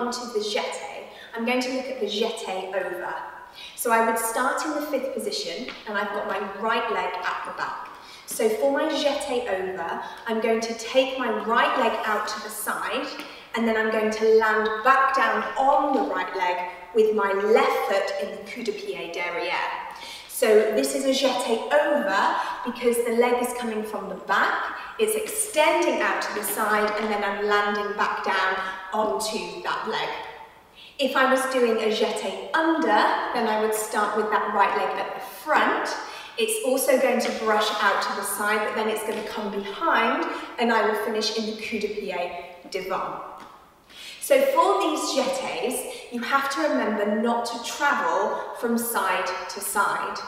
on to the jeté, I'm going to look at the jeté over. So I would start in the 5th position and I've got my right leg at the back. So for my jeté over, I'm going to take my right leg out to the side and then I'm going to land back down on the right leg with my left foot in the coup de pied derrière. So this is a jeté over because the leg is coming from the back, it's extending out to the side and then I'm landing back down onto that leg. If I was doing a jeté under, then I would start with that right leg at the front. It's also going to brush out to the side, but then it's going to come behind and I will finish in the coup de pied devant. So for these jetés, you have to remember not to travel from side to side.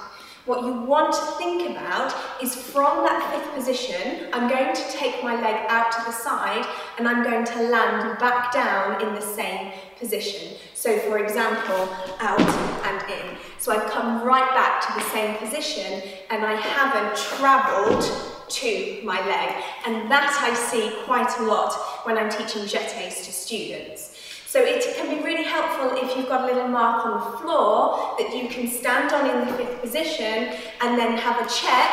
What you want to think about is from that 5th position, I'm going to take my leg out to the side and I'm going to land back down in the same position. So for example, out and in. So I've come right back to the same position and I haven't travelled to my leg. And that I see quite a lot when I'm teaching jetés to students. So it can be really helpful if you've got a little mark on the floor that you can stand on in the 5th position and then have a check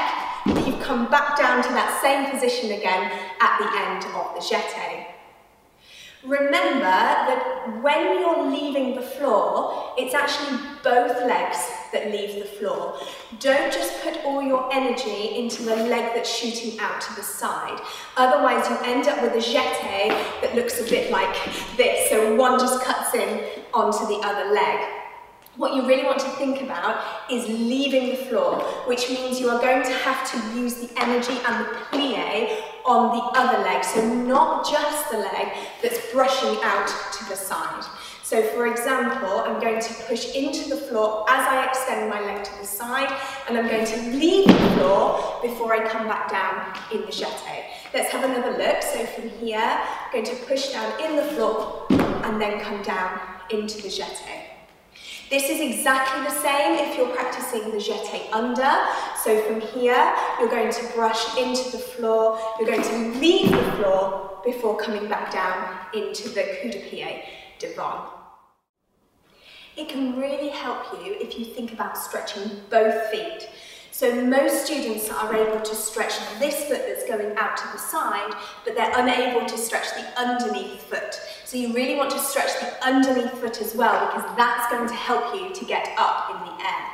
that you've come back down to that same position again at the end of the jeté. Remember that when you're leaving the floor, it's actually both legs that leave the floor. Don't just put all your energy into the leg that's shooting out to the side. Otherwise you end up with a jeté that looks a bit like this, so one just cuts in onto the other leg. What you really want to think about is leaving the floor, which means you are going to have to use the energy and the plie on the other leg, so not just the leg that's brushing out to the side. So for example, I'm going to push into the floor as I extend my leg to the side, and I'm going to leave the floor before I come back down in the jeté. Let's have another look. So from here, I'm going to push down in the floor and then come down into the jeté. This is exactly the same if you're practicing the jeté under. So from here, you're going to brush into the floor, you're going to leave the floor before coming back down into the coup de pied devant. It can really help you if you think about stretching both feet. So most students are able to stretch this foot that's going out to the side, but they're unable to stretch the underneath foot. So you really want to stretch the underneath foot as well, because that's going to help you to get up in the air.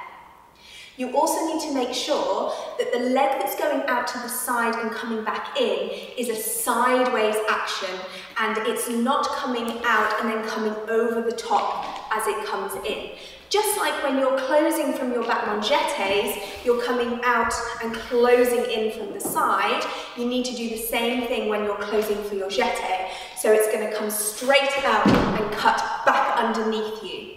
You also need to make sure that the leg that's going out to the side and coming back in is a sideways action, and it's not coming out and then coming over the top as it comes in. Just like when you're closing from your battement jetés, you're coming out and closing in from the side, you need to do the same thing when you're closing for your jeté. So it's going to come straight out and cut back underneath you.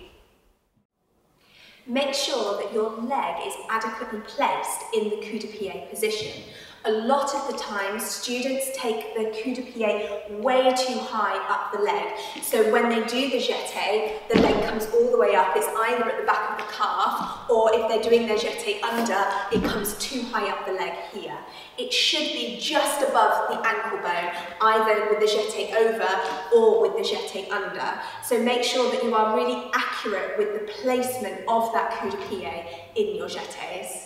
Make sure that your leg is adequately placed in the coup de pied position. A lot of the time, students take the coup de pied way too high up the leg. So when they do the jeté, the leg comes all the way up. It's either at the back of the calf, or if they're doing their jeté under, it comes too high up the leg here. It should be just above the ankle bone, either with the jeté over or with the jeté under. So make sure that you are really accurate with the placement of that coup de pied in your jetés.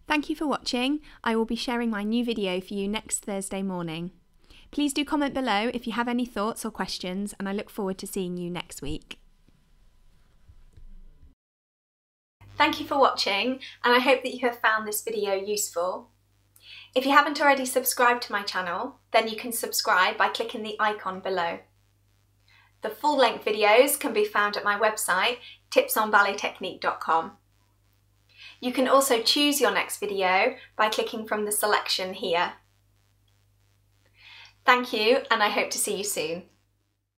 Thank you for watching. I will be sharing my new video for you next Thursday morning. Please do comment below if you have any thoughts or questions, and I look forward to seeing you next week. Thank you for watching, and I hope that you have found this video useful. If you haven't already subscribed to my channel, then you can subscribe by clicking the icon below. The full-length videos can be found at my website, tipsonballettechnique.com. You can also choose your next video by clicking from the selection here. Thank you, and I hope to see you soon.